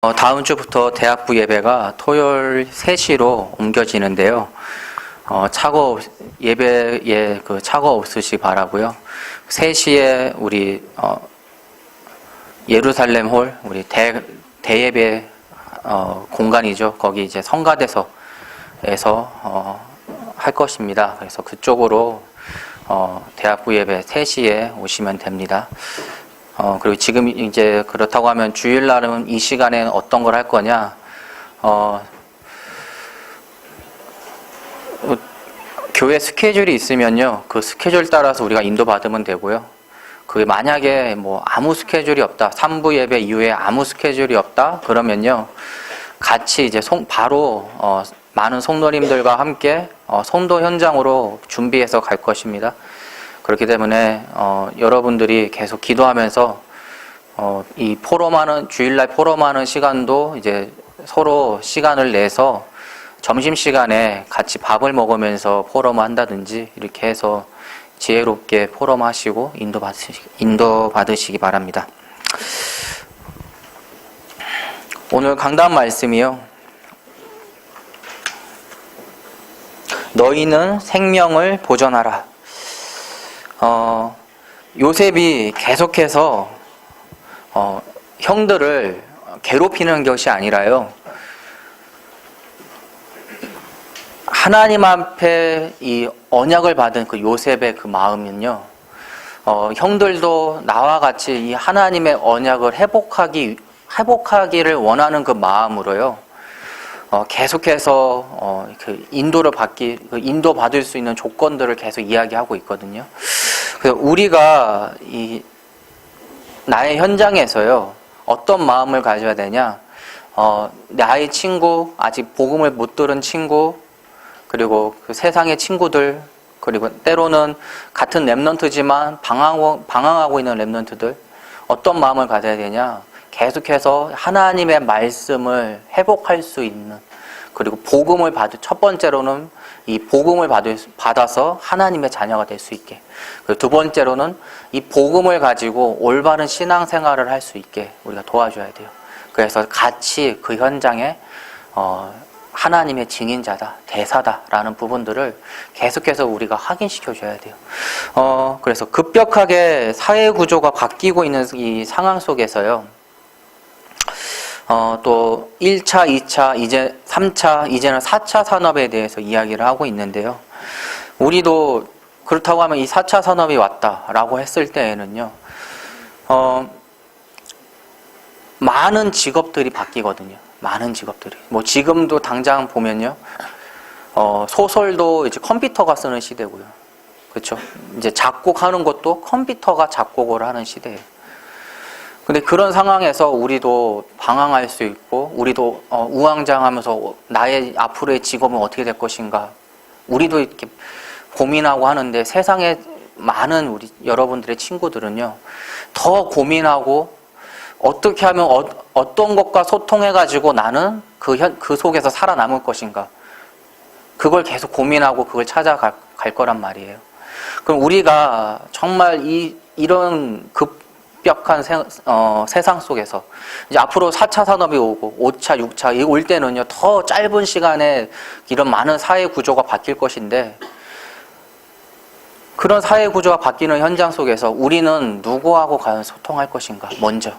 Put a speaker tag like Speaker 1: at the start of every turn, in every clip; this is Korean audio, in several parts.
Speaker 1: 다음 주부터 대학부 예배가 토요일 3시로 옮겨지는데요. 예배에 착오 없으시기 바라고요. 3시에 우리 예루살렘 홀, 우리 대예배 공간이죠. 거기 이제 성가대서에서 할 것입니다. 그래서 그쪽으로 대학부 예배 3시에 오시면 됩니다. 그리고 지금 이제 그렇다고 하면 주일날은 이 시간에 어떤 걸 할 거냐, 교회 스케줄이 있으면요, 그 스케줄 따라서 우리가 인도받으면 되고요. 그게 만약에 뭐 아무 스케줄이 없다, 3부 예배 이후에 아무 스케줄이 없다, 그러면요, 같이 이제 바로 많은 성도님들과 함께 성도 현장으로 준비해서 갈 것입니다. 그렇기 때문에 여러분들이 계속 기도하면서 이 주일날 포럼하는 시간도 이제 서로 시간을 내서 점심시간에 같이 밥을 먹으면서 포럼을 한다든지 이렇게 해서 지혜롭게 포럼하시고 인도받으시기 바랍니다. 오늘 강단 말씀이요. 너희는 생명을 보존하라. 요셉이 계속해서 형들을 괴롭히는 것이 아니라요, 하나님 앞에 이 언약을 받은 그 요셉의 그 마음은요, 형들도 나와 같이 이 하나님의 언약을 회복하기를 원하는 그 마음으로요, 계속해서 그 인도받을 수 있는 조건들을 계속 이야기하고 있거든요. 그래서 우리가 나의 현장에서요, 어떤 마음을 가져야 되냐, 나의 친구, 아직 복음을 못 들은 친구, 그리고 그 세상의 친구들, 그리고 때로는 같은 랩런트지만 방황하고 있는 랩런트들, 어떤 마음을 가져야 되냐, 계속해서 하나님의 말씀을 회복할 수 있는, 그리고 첫 번째로는 이 복음을 받아서 하나님의 자녀가 될 수 있게, 그리고 두 번째로는 이 복음을 가지고 올바른 신앙생활을 할 수 있게 우리가 도와줘야 돼요. 그래서 같이 그 현장에 하나님의 증인자다, 대사다라는 부분들을 계속해서 우리가 확인시켜줘야 돼요. 그래서 급격하게 사회 구조가 바뀌고 있는 이 상황 속에서요, 또 1차, 2차, 이제 3차, 이제는 4차 산업에 대해서 이야기를 하고 있는데요. 우리도 그렇다고 하면 이 4차 산업이 왔다라고 했을 때에는요, 많은 직업들이 바뀌거든요. 많은 직업들이. 뭐 지금도 당장 보면요, 소설도 이제 컴퓨터가 쓰는 시대고요. 그렇죠? 이제 작곡하는 것도 컴퓨터가 작곡을 하는 시대예요. 근데 그런 상황에서 우리도 방황할 수 있고, 우리도 우왕좌왕하면서 나의 앞으로의 직업은 어떻게 될 것인가, 우리도 이렇게 고민하고 하는데, 세상에 많은 우리 여러분들의 친구들은요, 더 고민하고 어떻게 하면 어떤 것과 소통해가지고 나는 그 속에서 살아남을 것인가, 그걸 계속 고민하고 그걸 찾아갈 거란 말이에요. 그럼 우리가 정말 이런 급격한 세상 속에서 이제 앞으로 4차 산업이 오고 5차, 6차 올 때는요, 더 짧은 시간에 이런 많은 사회 구조가 바뀔 것인데, 그런 사회 구조가 바뀌는 현장 속에서 우리는 누구하고 과연 소통할 것인가? 먼저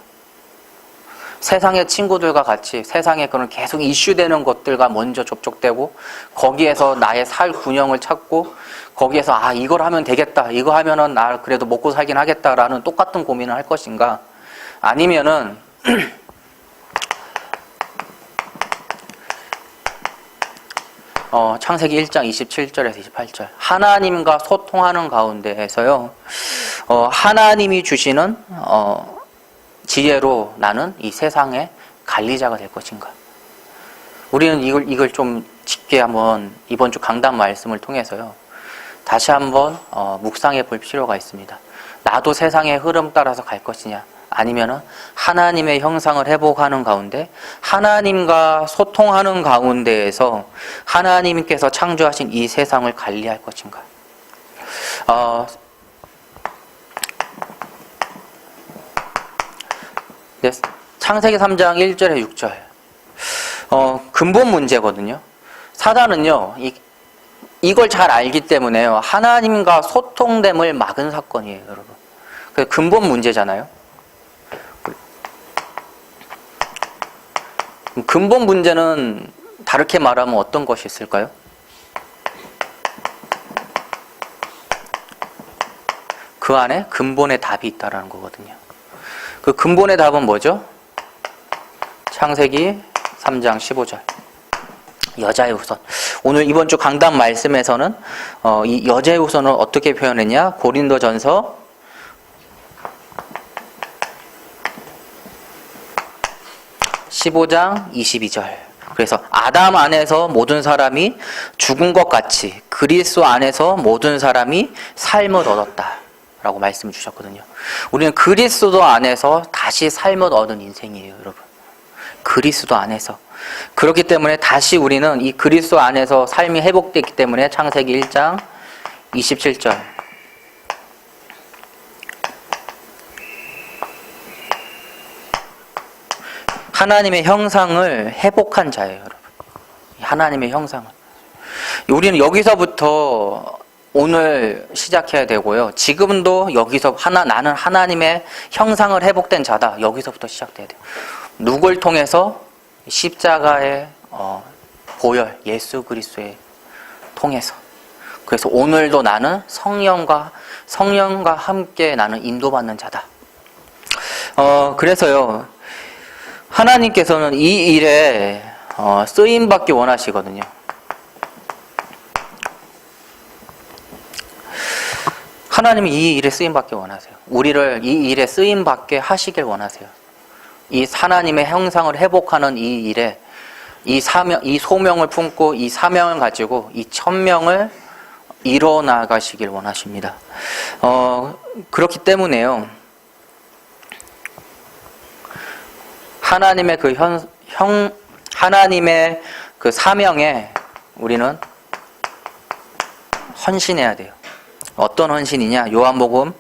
Speaker 1: 세상의 친구들과 같이 세상에 그런 계속 이슈되는 것들과 먼저 접촉되고, 거기에서 나의 살 균형을 찾고, 거기에서 이걸 하면 되겠다, 이거 하면은 나 그래도 먹고 살긴 하겠다라는 똑같은 고민을 할 것인가, 아니면은 창세기 1장 27절에서 28절 하나님과 소통하는 가운데에서요, 하나님이 주시는 지혜로 나는 이 세상의 관리자가 될 것인가. 우리는 이걸 좀 깊게 한번 이번 주 강단 말씀을 통해서요, 다시 한번 묵상해 볼 필요가 있습니다. 나도 세상의 흐름 따라서 갈 것이냐, 아니면은 하나님의 형상을 회복하는 가운데, 하나님과 소통하는 가운데에서 하나님께서 창조하신 이 세상을 관리할 것인가. 창세기 3장 1절에 6절. 근본 문제거든요. 사단은요, 이걸 잘 알기 때문에요. 하나님과 소통됨을 막은 사건이에요, 여러분. 그 근본 문제잖아요. 근본 문제는 다르게 말하면 어떤 것이 있을까요? 그 안에 근본의 답이 있다는 거거든요. 그 근본의 답은 뭐죠? 창세기 3장 15절. 여자의 후손. 오늘 이번 주 강단 말씀에서는 이 여자의 후손을 어떻게 표현했냐? 고린도전서 15장 22절. 그래서 아담 안에서 모든 사람이 죽은 것 같이 그리스도 안에서 모든 사람이 삶을 얻었다 라고 말씀을 주셨거든요. 우리는 그리스도 안에서 다시 삶을 얻은 인생이에요, 여러분. 그리스도 안에서. 그렇기 때문에 다시 우리는 이 그리스도 안에서 삶이 회복됐기 때문에 창세기 1장 27절. 하나님의 형상을 회복한 자예요, 여러분. 하나님의 형상을. 우리는 여기서부터 오늘 시작해야 되고요. 지금도 여기서 나는 하나님의 형상을 회복된 자다. 여기서부터 시작돼야 돼요. 누굴 통해서? 십자가의 보혈, 예수 그리스도의 통해서. 그래서 오늘도 나는 성령과 함께 나는 인도받는 자다. 그래서요. 하나님께서는 이 일에 쓰임받기 원하시거든요. 하나님이 이 일에 쓰임받기 원하세요. 우리를 이 일에 쓰임받게 하시길 원하세요. 이 하나님의 형상을 회복하는 이 일에 이 소명을 품고 이 사명을 가지고 이 천명을 이뤄 나가시길 원하십니다. 그렇기 때문에요. 하나님의 하나님의 그 사명에 우리는 헌신해야 돼요. 어떤 헌신이냐? 요한복음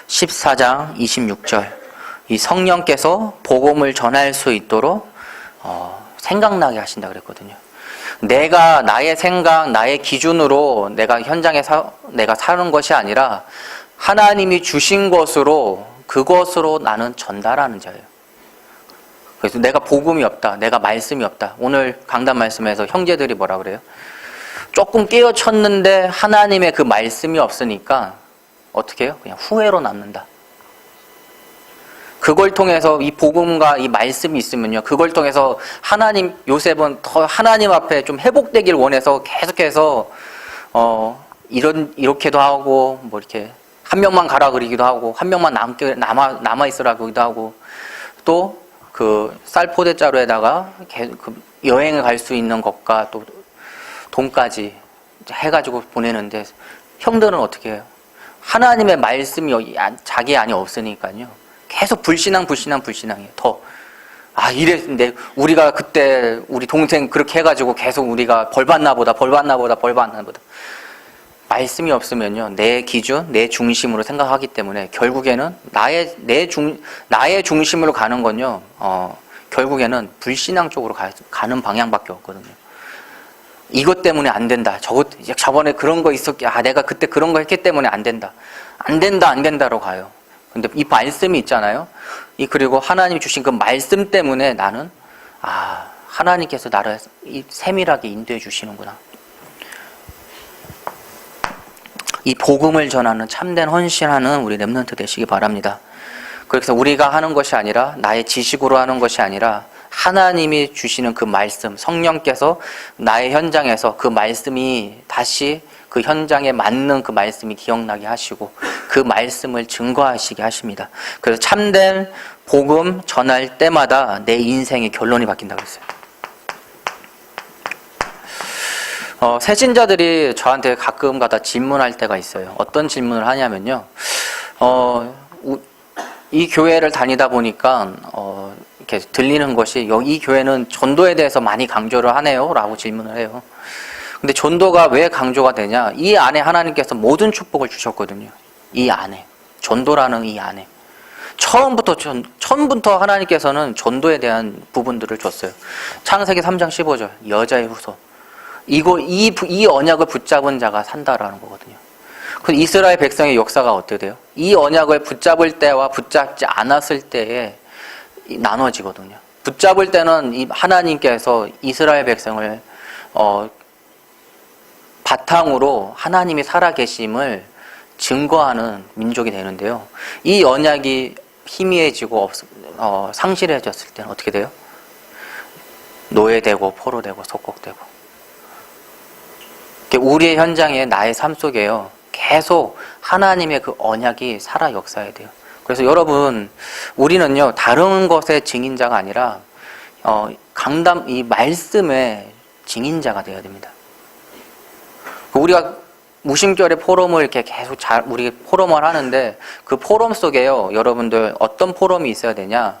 Speaker 1: 14장 26절. 이 성령께서 복음을 전할 수 있도록 생각나게 하신다 그랬거든요. 내가 나의 생각, 나의 기준으로 내가 현장에 내가 사는 것이 아니라 하나님이 주신 것으로 그것으로 나는 전달하는 자예요. 그래서 내가 복음이 없다, 내가 말씀이 없다. 오늘 강단 말씀에서 형제들이 뭐라 그래요? 조금 깨우쳤는데 하나님의 그 말씀이 없으니까 어떻게 해요? 그냥 후회로 남는다. 그걸 통해서 이 복음과 이 말씀이 있으면요, 그걸 통해서 요셉은 더 하나님 앞에 좀 회복되길 원해서 계속해서 이렇게도 하고 뭐 이렇게 한 명만 가라 그러기도 하고 한 명만 남아 있으라 그러기도 하고 또 그 쌀 포대자루에다가 그 여행을 갈 수 있는 것과 또 돈까지 해가지고 보내는데 형들은 어떻게 해요? 하나님의 말씀이 자기 안에 없으니까요. 계속 불신앙이에요. 이랬는데 우리가 그때 우리 동생 그렇게 해가지고 계속 우리가 벌받나 보다. 말씀이 없으면요, 내 기준, 내 중심으로 생각하기 때문에 결국에는 나의 중심으로 가는 건요, 결국에는 불신앙 쪽으로 가는 방향밖에 없거든요. 이것 때문에 안 된다. 저번에 그런 거 있었기, 내가 그때 그런 거 했기 때문에 안 된다. 안 된다로 가요. 근데 이 말씀이 있잖아요. 그리고 하나님이 주신 그 말씀 때문에 나는, 하나님께서 나를 세밀하게 인도해 주시는구나. 이 복음을 전하는 참된 헌신하는 우리 렘넌트 되시기 바랍니다. 그래서 우리가 하는 것이 아니라 나의 지식으로 하는 것이 아니라 하나님이 주시는 그 말씀, 성령께서 나의 현장에서 그 말씀이 다시 그 현장에 맞는 그 말씀이 기억나게 하시고 그 말씀을 증거하시게 하십니다. 그래서 참된 복음 전할 때마다 내 인생의 결론이 바뀐다고 했어요. 새신자들이 저한테 가끔 가다 질문할 때가 있어요. 어떤 질문을 하냐면요. 이 교회를 다니다 보니까 이렇게 들리는 것이 이 교회는 전도에 대해서 많이 강조를 하네요 라고 질문을 해요. 근데 전도가 왜 강조가 되냐? 이 안에 하나님께서 모든 축복을 주셨거든요. 이 안에. 전도라는 이 안에. 처음부터 하나님께서는 전도에 대한 부분들을 줬어요. 창세기 3장 15절, 여자의 후손. 이 언약을 붙잡은 자가 산다라는 거거든요. 그 이스라엘 백성의 역사가 어떻게 돼요? 이 언약을 붙잡을 때와 붙잡지 않았을 때에 나눠지거든요. 붙잡을 때는 이 하나님께서 이스라엘 백성을 바탕으로 하나님이 살아계심을 증거하는 민족이 되는데요. 이 언약이 희미해지고 상실해졌을 때는 어떻게 돼요? 노예되고 포로되고 속국되고. 우리의 현장에 나의 삶 속에요. 계속 하나님의 그 언약이 살아 역사해야 돼요. 그래서 여러분, 우리는요, 다른 것의 증인자가 아니라, 이 말씀의 증인자가 되어야 됩니다. 우리가 무심결에 포럼을 이렇게 계속 우리 포럼을 하는데, 그 포럼 속에요, 여러분들 어떤 포럼이 있어야 되냐?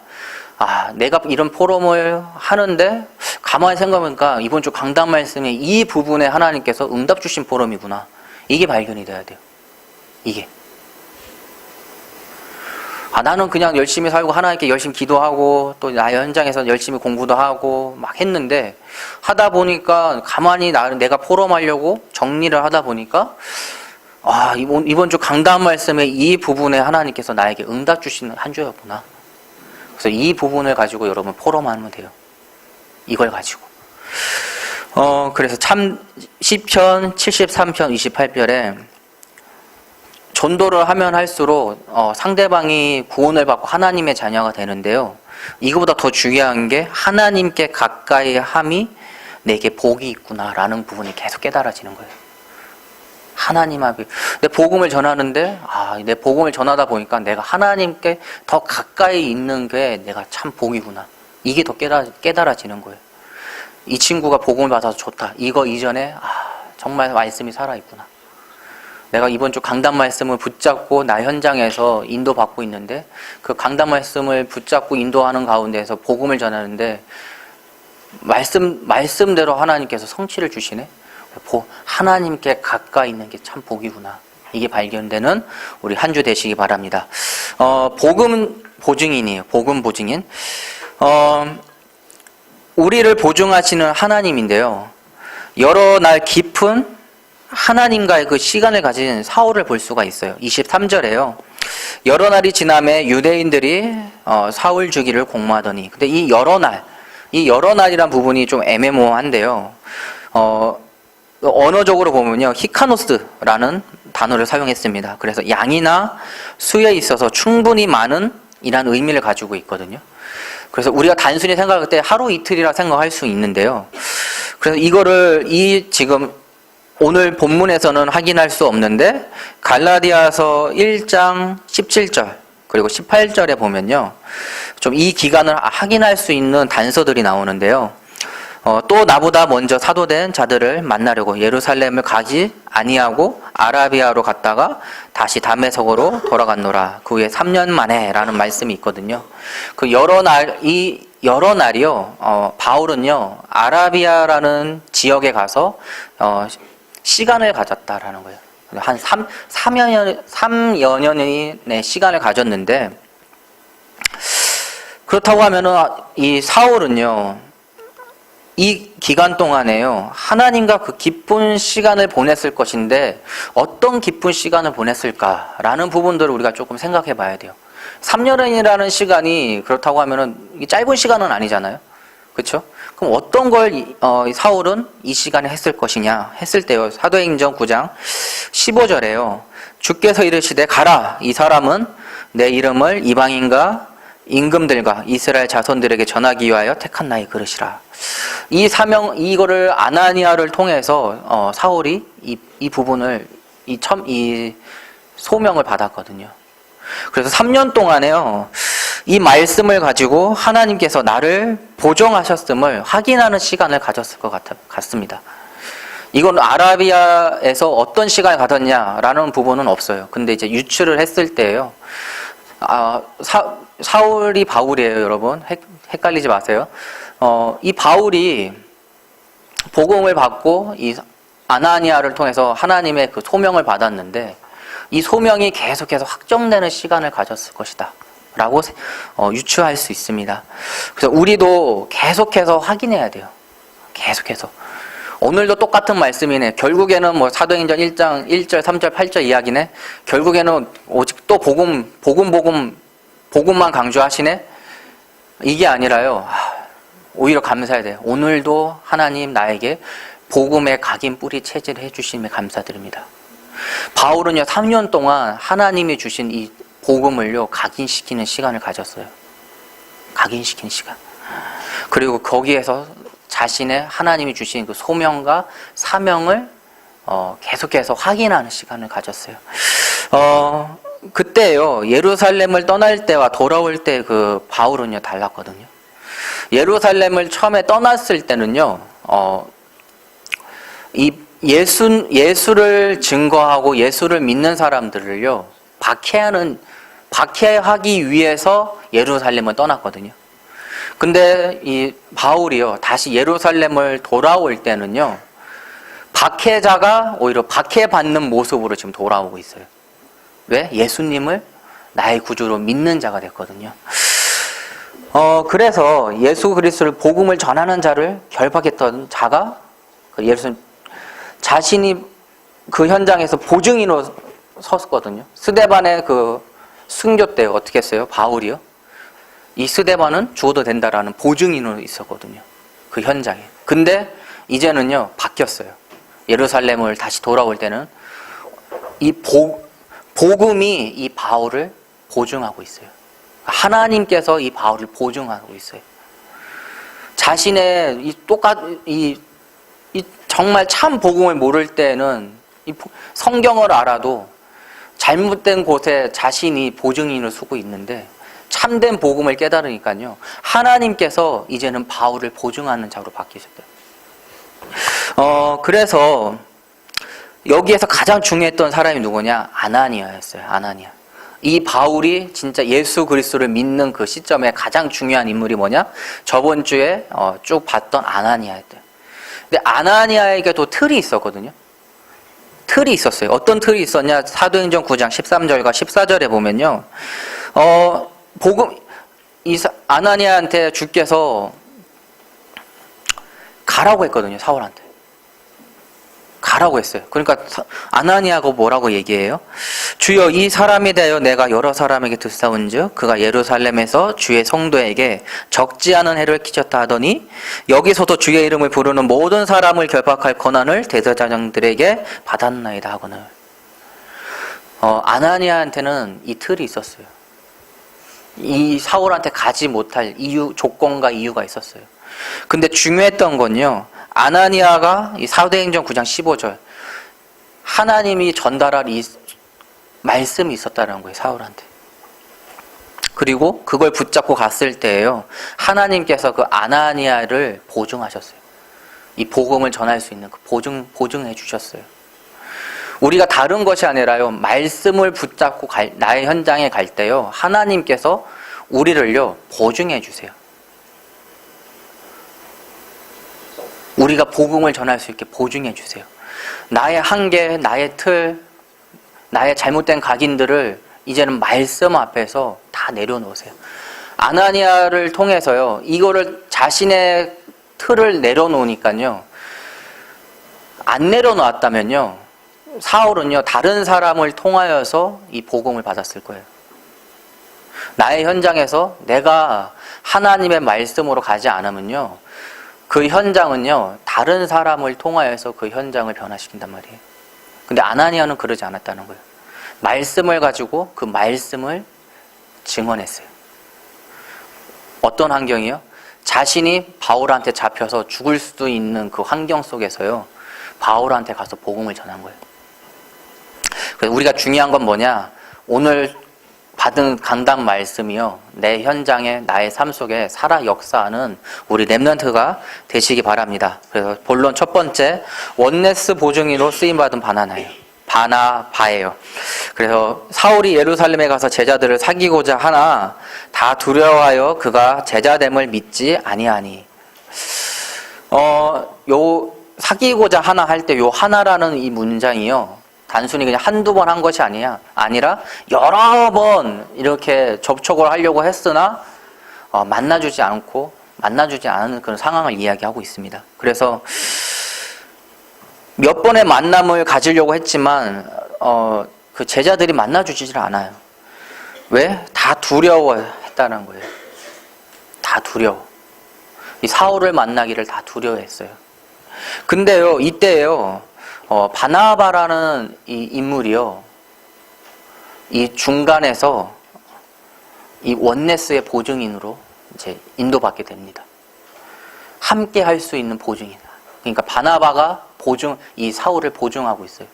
Speaker 1: 내가 이런 포럼을 하는데, 가만히 생각해보니까 이번 주 강단 말씀에 이 부분에 하나님께서 응답 주신 포럼이구나. 이게 발견이 돼야 돼요. 이게. 나는 그냥 열심히 살고 하나님께 열심히 기도하고 또 나의 현장에서 열심히 공부도 하고 막 했는데 하다 보니까 가만히 내가 포럼하려고 정리를 하다 보니까 이번 주 강단 말씀에 이 부분에 하나님께서 나에게 응답 주시는 한 주였구나. 그래서 이 부분을 가지고 여러분 포럼하면 돼요. 이걸 가지고. 그래서 시편 73편 28절에 전도를 하면 할수록 상대방이 구원을 받고 하나님의 자녀가 되는데요. 이거보다 더 중요한 게 하나님께 가까이 함이 내게 복이 있구나라는 부분이 계속 깨달아지는 거예요. 하나님 앞에 내 복음을 전하는데 내 복음을 전하다 보니까 내가 하나님께 더 가까이 있는 게 내가 참 복이구나. 이게 더 깨달아지는 거예요. 이 친구가 복음을 받아서 좋다. 이거 이전에 정말 말씀이 살아있구나. 내가 이번 주 강단 말씀을 붙잡고 나 현장에서 인도받고 있는데 그 강단 말씀을 붙잡고 인도하는 가운데서 복음을 전하는데 말씀대로 하나님께서 성취를 주시네. 하나님께 가까이 있는 게 참 복이구나. 이게 발견되는 우리 한 주 되시기 바랍니다. 복음 보증인이에요. 복음 보증인. 우리를 보증하시는 하나님인데요. 여러 날 깊은 하나님과의 그 시간을 가진 사울을 볼 수가 있어요. 23절에요. 여러 날이 지남에 유대인들이 사울 주기를 공모하더니. 근데 이 여러 날이란 부분이 좀 애매모호한데요. 언어적으로 보면요. 히카노스라는 단어를 사용했습니다. 그래서 양이나 수에 있어서 충분히 많은 이란 의미를 가지고 있거든요. 그래서 우리가 단순히 생각할 때 하루 이틀이라 생각할 수 있는데요. 그래서 이거를 지금 오늘 본문에서는 확인할 수 없는데 갈라디아서 1장 17절 그리고 18절에 보면요. 좀 이 기간을 확인할 수 있는 단서들이 나오는데요. 또 나보다 먼저 사도된 자들을 만나려고 예루살렘을 가지 아니하고 아라비아로 갔다가 다시 다메섹으로 돌아갔노라. 그 후에 3년 만에 라는 말씀이 있거든요. 그 여러 날이요. 바울은요. 아라비아라는 지역에 가서 시간을 가졌다라는 거예요. 한 3여 년의 시간을 가졌는데 그렇다고 하면은 이 사울은요. 이 기간 동안에요. 하나님과 그 기쁜 시간을 보냈을 것인데 어떤 기쁜 시간을 보냈을까라는 부분들을 우리가 조금 생각해 봐야 돼요. 3년이라는 시간이 그렇다고 하면은 짧은 시간은 아니잖아요. 그렇죠? 그럼 어떤 걸 사울은 이 시간에 했을 것이냐 했을 때요. 사도행전 9장 15절에요. 주께서 이르시되 가라. 이 사람은 내 이름을 이방인과 임금들과 이스라엘 자손들에게 전하기 위하여 택한 나의 그릇이라. 이거를 아나니아를 통해서 사울이 이 부분을 이 소명을 받았거든요. 그래서 3년 동안에요. 이 말씀을 가지고 하나님께서 나를 보정하셨음을 확인하는 시간을 가졌을 것 같습니다. 이건 아라비아에서 어떤 시간을 가졌냐라는 부분은 없어요. 근데 이제 유출을 했을 때예요. 사울이 바울이에요, 여러분. 헷갈리지 마세요. 이 바울이 복음을 받고 이 아나니아를 통해서 하나님의 그 소명을 받았는데 이 소명이 계속해서 확정되는 시간을 가졌을 것이다. 라고 유추할 수 있습니다. 그래서 우리도 계속해서 확인해야 돼요. 계속해서. 오늘도 똑같은 말씀이네. 결국에는 뭐 사도행전 1장 1절, 3절, 8절 이야기네. 결국에는 오직 또 복음만 강조하시네. 이게 아니라요. 오히려 감사해야 돼요. 오늘도 하나님 나에게 복음의 각인 뿌리 체질을 해주심에 감사드립니다. 바울은요 3년 동안 하나님이 주신 이 복음을요 각인시키는 시간을 가졌어요. 각인시키는 시간. 그리고 거기에서 자신의 하나님이 주신 그 소명과 사명을 계속해서 확인하는 시간을 가졌어요. 그때요 예루살렘을 떠날 때와 돌아올 때 그 바울은요 달랐거든요. 예루살렘을 처음에 떠났을 때는요 이 예수를 증거하고 예수를 믿는 사람들을요 박해하기 위해서 예루살렘을 떠났거든요. 근데 이 바울이요 다시 예루살렘을 돌아올 때는요 박해자가 오히려 박해받는 모습으로 지금 돌아오고 있어요. 왜? 예수님을 나의 구주로 믿는 자가 됐거든요. 그래서 예수 그리스도를 복음을 전하는 자를 결박했던 자가 예수님 자신이 그 현장에서 보증인으로 섰거든요. 스데반의 그 순교 때 어떻게 했어요? 바울이요. 이 스데반은 죽어도 된다라는 보증인으로 있었거든요. 그 현장에. 근데 이제는요 바뀌었어요. 예루살렘을 다시 돌아올 때는 이 복음이 이 바울을 보증하고 있어요. 하나님께서 이 바울을 보증하고 있어요. 자신의 이 정말 참 복음을 모를 때는 이 성경을 알아도 잘못된 곳에 자신이 보증인을 쓰고 있는데 참된 복음을 깨달으니까요. 하나님께서 이제는 바울을 보증하는 자로 바뀌셨대요. 그래서 여기에서 가장 중요했던 사람이 누구냐? 아나니아였어요. 아나니아. 이 바울이 진짜 예수 그리스도를 믿는 그 시점에 가장 중요한 인물이 뭐냐? 저번 주에 쭉 봤던 아나니아였대요. 근데 아나니아에게도 틀이 있었거든요. 틀이 있었어요. 어떤 틀이 있었냐? 사도행전 9장 13절과 14절에 보면요. 아나니아한테 주께서 가라고 했거든요. 사울한테. 가라고 했어요. 그러니까 아나니아가 뭐라고 얘기해요? 주여 이 사람에 대하여 내가 여러 사람에게 듣사온즉 그가 예루살렘에서 주의 성도에게 적지 않은 해를 끼쳤다 하더니 여기서도 주의 이름을 부르는 모든 사람을 결박할 권한을 대제사장들에게 받았나이다 하거늘. 아나니아한테는 이 틀이 있었어요. 이 사울한테 가지 못할 조건과 이유가 있었어요. 근데 중요했던 건요. 아나니아가 이 사도행전 9장 15절 하나님이 전달할 이 말씀이 있었다는 거예요. 사울한테. 그리고 그걸 붙잡고 갔을 때에요. 하나님께서 그 아나니아를 보증하셨어요. 이 복음을 전할 수 있는 그 보증해 주셨어요. 우리가 다른 것이 아니라요. 말씀을 붙잡고 나의 현장에 갈 때요. 하나님께서 우리를요. 보증해 주세요. 우리가 복음을 전할 수 있게 보증해 주세요. 나의 한계, 나의 틀, 나의 잘못된 각인들을 이제는 말씀 앞에서 다 내려놓으세요. 아나니아를 통해서요. 이거를 자신의 틀을 내려놓으니까요. 안 내려놓았다면요. 사울은요. 다른 사람을 통하여서 이 복음을 받았을 거예요. 나의 현장에서 내가 하나님의 말씀으로 가지 않으면요. 그 현장은요, 다른 사람을 통하여서 그 현장을 변화시킨단 말이에요. 근데 아나니아는 그러지 않았다는 거예요. 말씀을 가지고 그 말씀을 증언했어요. 어떤 환경이요? 자신이 바울한테 잡혀서 죽을 수도 있는 그 환경 속에서요, 바울한테 가서 복음을 전한 거예요. 그래서 우리가 중요한 건 뭐냐? 오늘 받은 강단 말씀이요. 내 현장에 나의 삶 속에 살아 역사하는 우리 렘넌트가 되시기 바랍니다. 그래서 본론 첫 번째 원네스 보증인으로 쓰임받은 바나바예요. 그래서 사울이 예루살렘에 가서 제자들을 사귀고자 하나 다 두려워하여 그가 제자됨을 믿지 아니하니. 요 사귀고자 하나 할 때 요 하나라는 이 문장이요. 단순히 그냥 한두 번 한 것이 아니라 여러 번 이렇게 접촉을 하려고 했으나 만나주지 않은 그런 상황을 이야기하고 있습니다. 그래서 몇 번의 만남을 가지려고 했지만 그 제자들이 만나주지를 않아요. 왜? 다 두려워했다는 거예요. 다 두려워. 이 사울을 만나기를 다 두려워했어요. 근데요, 이때요, 바나바라는 이 인물이요, 이 중간에서 이 원네스의 보증인으로 이제 인도받게 됩니다. 함께 할 수 있는 보증인. 그러니까 바나바가 이 사울을 보증하고 있어요.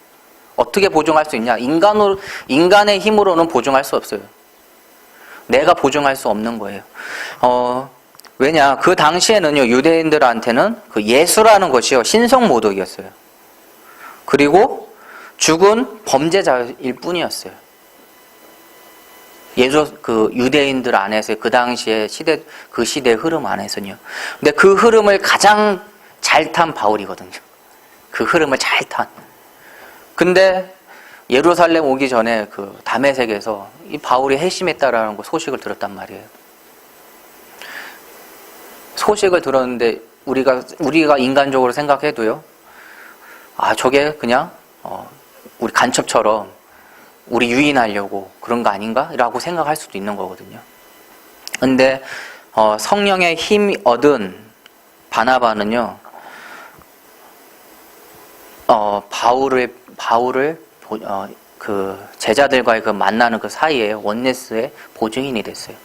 Speaker 1: 어떻게 보증할 수 있냐? 인간의 힘으로는 보증할 수 없어요. 내가 보증할 수 없는 거예요. 왜냐? 그 당시에는요, 유대인들한테는 그 예수라는 것이요, 신성모독이었어요. 그리고 죽은 범죄자일 뿐이었어요. 그 유대인들 안에서 그 당시에 그 시대의 흐름 안에서는요. 근데 그 흐름을 가장 잘 탄 바울이거든요. 그 흐름을 잘 탄. 근데 예루살렘 오기 전에 그 다메섹에서 이 바울이 회심했다라는 거 소식을 들었단 말이에요. 소식을 들었는데 우리가 인간적으로 생각해도요. 저게 그냥 우리 간첩처럼 우리 유인하려고 그런 거 아닌가? 라고 생각할 수도 있는 거거든요. 근데 성령의 힘이 얻은 바나바는요. 바울을 그 제자들과의 그 만나는 그 사이에 원네스의 보증인이 됐어요.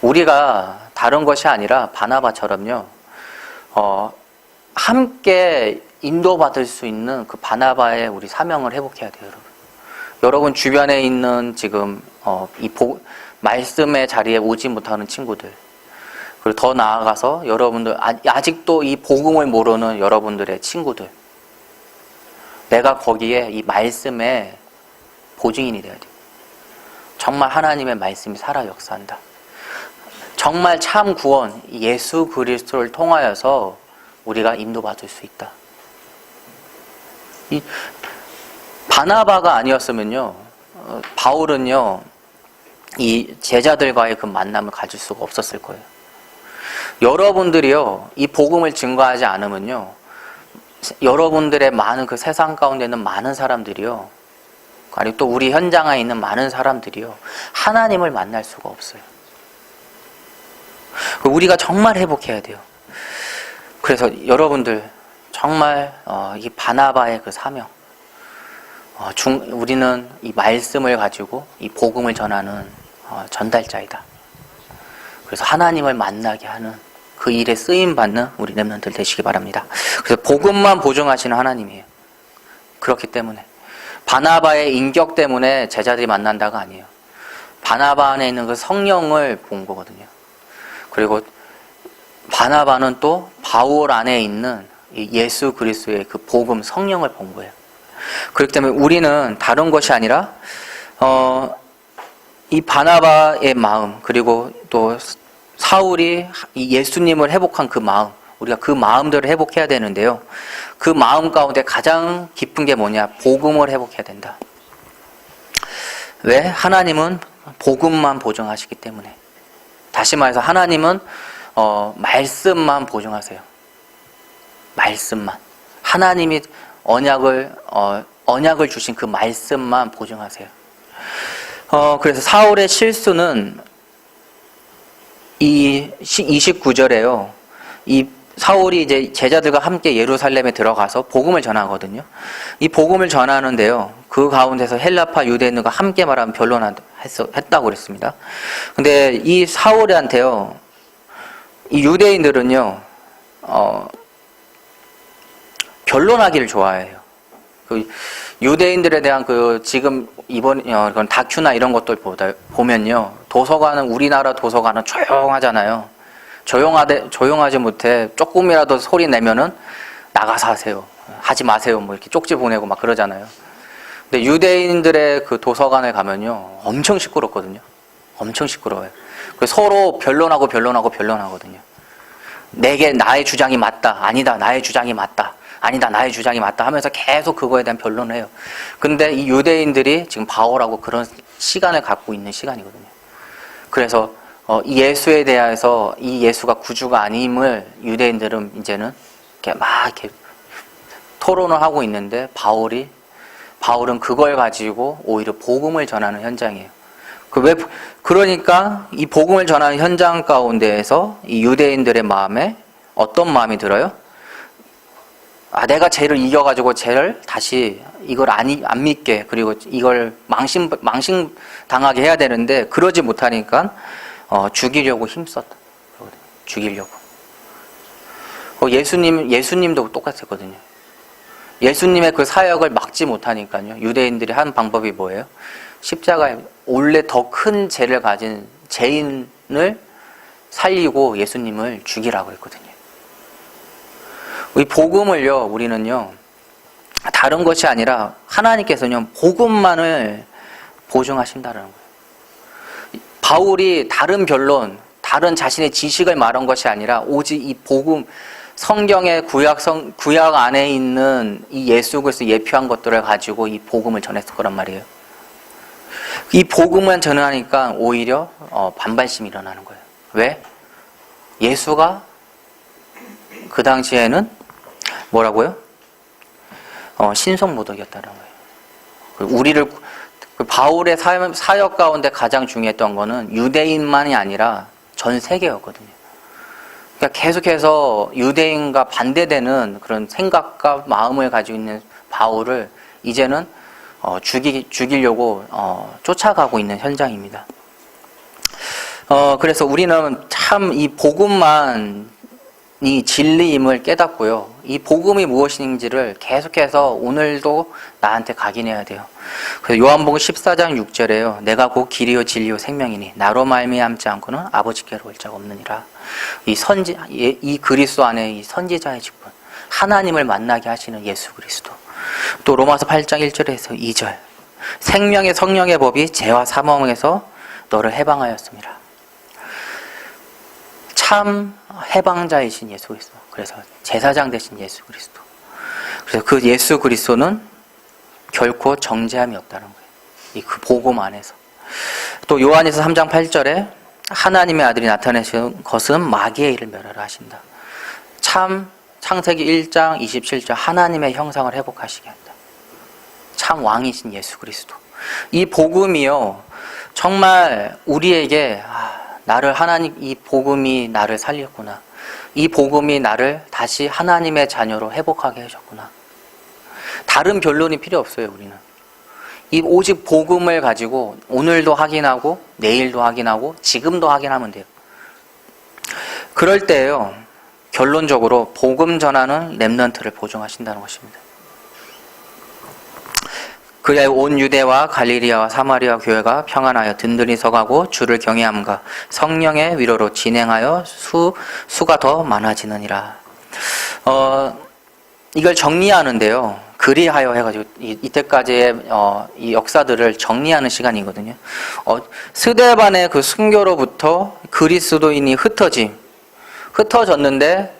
Speaker 1: 우리가 다른 것이 아니라 바나바처럼요, 함께 인도받을 수 있는 그 바나바의 우리 사명을 회복해야 돼요, 여러분. 여러분 주변에 있는 지금 말씀의 자리에 오지 못하는 친구들, 그리고 더 나아가서 여러분들 아직도 이 복음을 모르는 여러분들의 친구들, 내가 거기에 이 말씀의 보증인이 돼야 돼요. 정말 하나님의 말씀이 살아 역사한다. 정말 참 구원, 예수 그리스도를 통하여서 우리가 인도받을 수 있다. 이 바나바가 아니었으면요, 바울은요, 이 제자들과의 그 만남을 가질 수가 없었을 거예요. 여러분들이요, 이 복음을 증거하지 않으면요, 여러분들의 많은 그 세상 가운데 있는 많은 사람들이요, 그리고 또 우리 현장에 있는 많은 사람들이요, 하나님을 만날 수가 없어요. 우리가 정말 회복해야 돼요. 그래서 여러분들 정말 이 바나바의 그 사명, 우리는 이 말씀을 가지고 이 복음을 전하는 전달자이다. 그래서 하나님을 만나게 하는 그 일에 쓰임받는 우리 렘넌트들 되시기 바랍니다. 그래서 복음만 보증하시는 하나님이에요. 그렇기 때문에 바나바의 인격 때문에 제자들이 만난다가 아니에요. 바나바 안에 있는 그 성령을 본 거거든요. 그리고 바나바는 또 바울 안에 있는 예수 그리스도의 그 복음, 성령을 본 거예요. 그렇기 때문에 우리는 다른 것이 아니라 이 바나바의 마음, 그리고 또 사울이 이 예수님을 회복한 그 마음, 우리가 그 마음들을 회복해야 되는데요. 그 마음 가운데 가장 깊은 게 뭐냐? 복음을 회복해야 된다. 왜? 하나님은 복음만 보증하시기 때문에. 다시 말해서 하나님은 말씀만 보증하세요. 말씀만. 하나님이 언약을 주신 그 말씀만 보증하세요. 그래서 사울의 실수는 이 29절에요. 이 사울이 이제 제자들과 함께 예루살렘에 들어가서 복음을 전하거든요. 이 복음을 전하는데요. 그 가운데서 헬라파 유대인들과 함께 말하면 변론했다고 그랬습니다. 근데 이 사울한테요, 이 유대인들은요, 변론하기를 좋아해요. 그 유대인들에 대한 지금 그런 다큐나 이런 것들 보면요, 도서관은, 우리나라 도서관은 조용하잖아요. 조용하지 못해. 조금이라도 소리 내면은 나가서 하세요. 하지 마세요. 뭐 이렇게 쪽지 보내고 막 그러잖아요. 근데 유대인들의 그 도서관에 가면요, 엄청 시끄럽거든요. 엄청 시끄러워요. 서로 변론하거든요. 나의 주장이 맞다. 아니다. 나의 주장이 맞다. 아니다, 나의 주장이 맞다 하면서 계속 그거에 대한 변론을 해요. 근데 이 유대인들이 지금 바울하고 그런 시간을 갖고 있는 시간이거든요. 그래서 이 예수에 대해서 이 예수가 구주가 아님을 유대인들은 이제는 이렇게 막 이렇게 토론을 하고 있는데 바울은 그걸 가지고 오히려 복음을 전하는 현장이에요. 그러니까 이 복음을 전하는 현장 가운데에서 이 유대인들의 마음에 어떤 마음이 들어요? 내가 쟤를 이겨가지고 쟤를 다시 이걸 안 믿게, 그리고 이걸 망신 당하게 해야 되는데 그러지 못하니까 죽이려고 힘썼다. 죽이려고. 예수님도 똑같았거든요. 예수님의 그 사역을 막지 못하니까요. 유대인들이 한 방법이 뭐예요? 십자가에 원래 더 큰 죄를 가진 죄인을 살리고 예수님을 죽이라고 했거든요. 이 복음을요, 우리는요, 다른 것이 아니라 하나님께서는 복음만을 보증하신다는 거예요. 바울이 다른 변론, 다른 자신의 지식을 말한 것이 아니라 오직 이 복음, 성경의 구약 안에 있는 이 예수 그리스도 예표한 것들을 가지고 이 복음을 전했을 거란 말이에요. 이 복음만 전하니까 오히려 반발심이 일어나는 거예요. 왜? 예수가 그 당시에는 뭐라고요? 신성모독이었다는 거예요. 우리를 바울의 사역 가운데 가장 중요했던 거는 유대인만이 아니라 전 세계였거든요. 그러니까 계속해서 유대인과 반대되는 그런 생각과 마음을 가지고 있는 바울을 이제는 죽이려고 쫓아가고 있는 현장입니다. 그래서 우리는 참 이 복음만이 진리임을 깨닫고요. 이 복음이 무엇인지를 계속해서 오늘도 나한테 각인해야 돼요. 그래서 요한복음 14장 6절에요. 내가 곧 길이요 진리요 생명이니 나로 말미암지 않고는 아버지께로 올 자가 없느니라. 이 그리스도 안에 이 선지자의 직분, 하나님을 만나게 하시는 예수 그리스도. 또 로마서 8장 1절에서 2절. 생명의 성령의 법이 죄와 사망에서 너를 해방하였습니다. 참 해방자이신 예수 그리스도. 그래서 제사장 되신 예수 그리스도. 그래서 그 예수 그리스도는 결코 정죄함이 없다는 거예요. 그 복음 안에서. 또 요한에서 3장 8절에 하나님의 아들이 나타내신 것은 마귀의 일을 멸하라 하신다. 참 창세기 1장 27절 하나님의 형상을 회복하시게 한다. 참 왕이신 예수 그리스도. 이 복음이요, 정말 우리에게 이 복음이 나를 살렸구나. 이 복음이 나를 다시 하나님의 자녀로 회복하게 해줬구나. 다른 변론이 필요 없어요, 우리는. 이 오직 복음을 가지고 오늘도 확인하고 내일도 확인하고 지금도 확인하면 돼요. 그럴 때에요, 결론적으로 복음 전하는 렘넌트를 보증하신다는 것입니다. 그의 온 유대와 갈릴리아와 사마리아 교회가 평안하여 든든히 서가고 주를 경외함과 성령의 위로로 진행하여 수가 더 많아지느니라. 이걸 정리하는데요. 그리하여 해가지고 이때까지의 이 역사들을 정리하는 시간이거든요. 스데반의 그 순교로부터 그리스도인이 흩어졌는데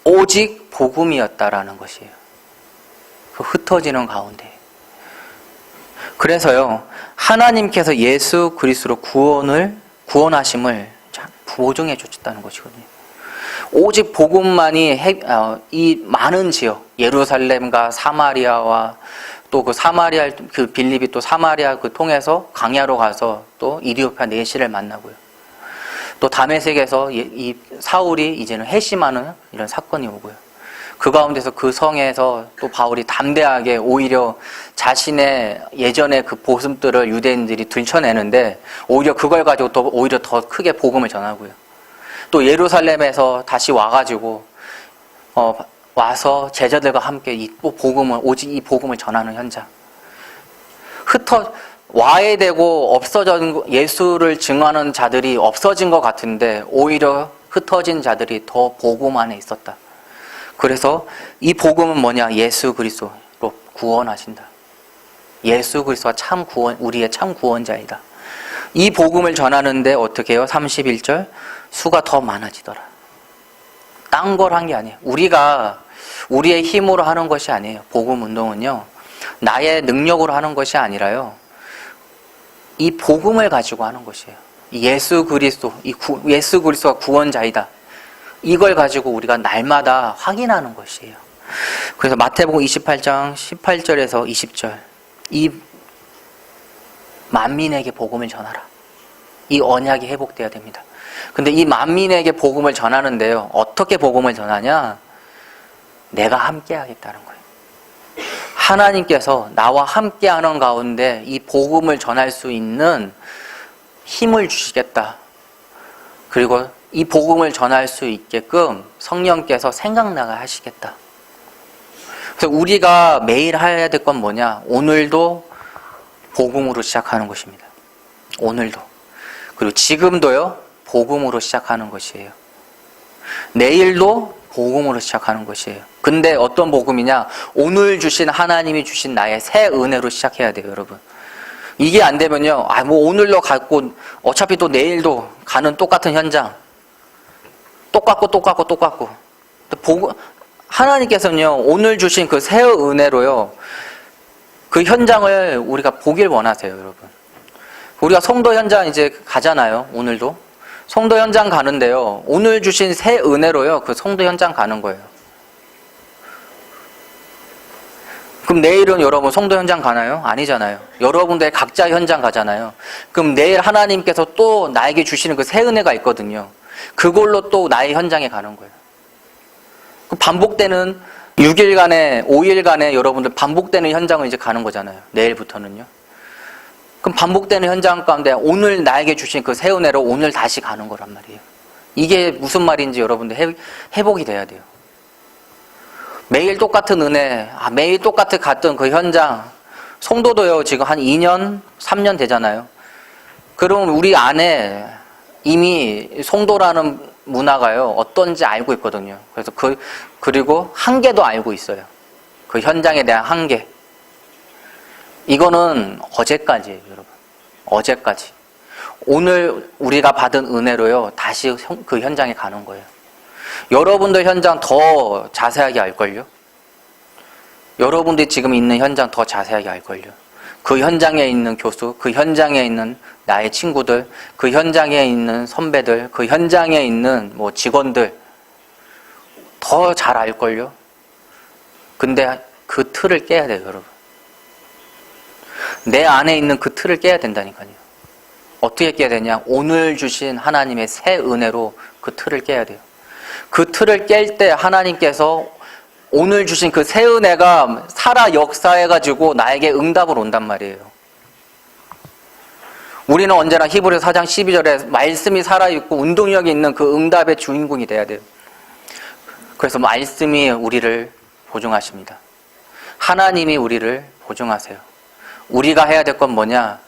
Speaker 1: 오직 복음이었다라는 것이에요. 그 흩어지는 가운데. 그래서요, 하나님께서 예수 그리스도로 구원하심을 보증해 주셨다는 것이거든요. 오직 복음만이 이 많은 지역, 예루살렘과 사마리아와 또 그 사마리아, 그 빌립이 또 사마리아 그 통해서 강야로 가서 또 이디오피아 내시를 만나고요. 또 다메섹에서 이 사울이 이제는 회심하는 이런 사건이 오고요. 그 가운데서 그 성에서 또 바울이 담대하게 오히려 자신의 예전의 그 모습들을 유대인들이 들춰내는데 오히려 그걸 가지고 또 오히려 더 크게 복음을 전하고요. 또 예루살렘에서 다시 와가지고 와서 제자들과 함께 오직 이 복음을 전하는 현장. 와해되고 없어진 예수를 증언하는 자들이 없어진 것 같은데 오히려 흩어진 자들이 더 복음 안에 있었다. 그래서 이 복음은 뭐냐? 예수 그리스도로 구원하신다. 예수 그리스도가 우리의 참 구원자이다. 이 복음을 전하는데 어떻게 해요? 31절 수가 더 많아지더라. 딴 걸 한 게 아니에요. 우리가 우리의 힘으로 하는 것이 아니에요. 복음 운동은요. 나의 능력으로 하는 것이 아니라요. 이 복음을 가지고 하는 것이에요. 예수 그리스도, 예수 그리스도가 구원자이다. 이걸 가지고 우리가 날마다 확인하는 것이에요. 그래서 마태복음 28장 18절에서 20절. 이 만민에게 복음을 전하라. 이 언약이 회복돼야 됩니다. 근데 이 만민에게 복음을 전하는데요. 어떻게 복음을 전하냐? 내가 함께 하겠다는 거예요. 하나님께서 나와 함께 하는 가운데 이 복음을 전할 수 있는 힘을 주시겠다. 그리고 이 복음을 전할 수 있게끔 성령께서 생각나게 하시겠다. 그래서 우리가 매일 해야 될 건 뭐냐? 오늘도 복음으로 시작하는 것입니다. 오늘도. 그리고 지금도요, 복음으로 시작하는 것이에요. 내일도 복음으로 시작하는 것이에요. 근데 어떤 복음이냐? 오늘 주신 하나님이 주신 나의 새 은혜로 시작해야 돼요, 여러분. 이게 안 되면요, 뭐 오늘로 갖고 어차피 또 내일도 가는 똑같은 현장. 똑같고. 하나님께서는요, 오늘 주신 그 새 은혜로요, 그 현장을 우리가 보길 원하세요, 여러분. 우리가 성도 현장 이제 가잖아요, 오늘도. 성도 현장 가는데요, 오늘 주신 새 은혜로요, 그 성도 현장 가는 거예요. 그럼 내일은 여러분 성도 현장 가나요? 아니잖아요. 여러분들 각자 현장 가잖아요. 그럼 내일 하나님께서 또 나에게 주시는 그 새 은혜가 있거든요. 그걸로 또 나의 현장에 가는 거예요. 반복되는 6일간에 5일간에 여러분들 반복되는 현장을 이제 가는 거잖아요. 내일부터는요. 그럼 반복되는 현장 가운데 오늘 나에게 주신 그 새 은혜로 오늘 다시 가는 거란 말이에요. 이게 무슨 말인지 여러분들 회복이 돼야 돼요. 매일 똑같은 은혜, 매일 똑같이 갔던 그 현장, 성도도요, 지금 한 2년, 3년 되잖아요. 그러면 우리 안에 이미 성도라는 문화가요, 어떤지 알고 있거든요. 그래서 그리고 한계도 알고 있어요. 그 현장에 대한 한계. 이거는 어제까지예요, 여러분. 어제까지. 오늘 우리가 받은 은혜로요, 다시 그 현장에 가는 거예요. 여러분들 현장 더 자세하게 알걸요? 여러분들이 지금 있는 현장 더 자세하게 알걸요? 그 현장에 있는 교수, 그 현장에 있는 나의 친구들, 그 현장에 있는 선배들, 그 현장에 있는 뭐 직원들 더 잘 알걸요? 근데 그 틀을 깨야 돼요, 여러분. 내 안에 있는 그 틀을 깨야 된다니까요. 어떻게 깨야 되냐? 오늘 주신 하나님의 새 은혜로 그 틀을 깨야 돼요. 그 틀을 깰 때 하나님께서 오늘 주신 그 새 은혜가 살아 역사해가지고 나에게 응답을 온단 말이에요. 우리는 언제나 히브리서 4장 12절에 말씀이 살아있고 운동력이 있는 그 응답의 주인공이 돼야 돼요. 그래서 말씀이 우리를 보증하십니다. 하나님이 우리를 보증하세요. 우리가 해야 될 건 뭐냐?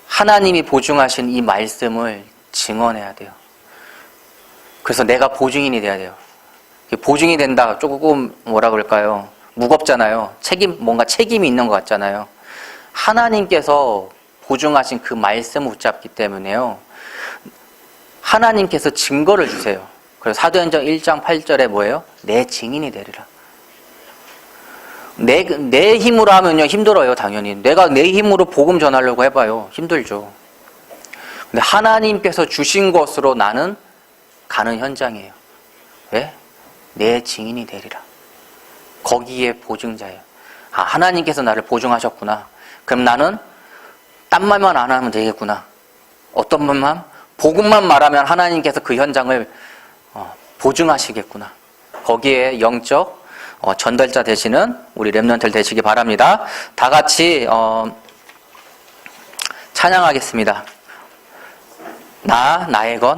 Speaker 1: 하나님이 보증하신 이 말씀을 증언해야 돼요. 그래서 내가 보증인이 돼야 돼요. 보증이 된다. 조금 뭐라 그럴까요? 무겁잖아요. 뭔가 책임이 있는 것 같잖아요. 하나님께서 보증하신 그 말씀을 붙잡기 때문에요. 하나님께서 증거를 주세요. 그래서 사도행전 1장 8절에 뭐예요? 내 증인이 되리라. 내 힘으로 하면요, 힘들어요, 당연히. 내가 내 힘으로 복음 전하려고 해봐요. 힘들죠. 근데 하나님께서 주신 것으로 나는 가는 현장이에요. 왜? 내 증인이 되리라. 거기에 보증자예요. 하나님께서 나를 보증하셨구나. 그럼 나는 딴 말만 안 하면 되겠구나. 어떤 말만? 복음만 말하면 하나님께서 그 현장을 보증하시겠구나. 거기에 영적 전달자 되시는 우리 렘넌트들 되시기 바랍니다. 다 같이 찬양하겠습니다. 나의 것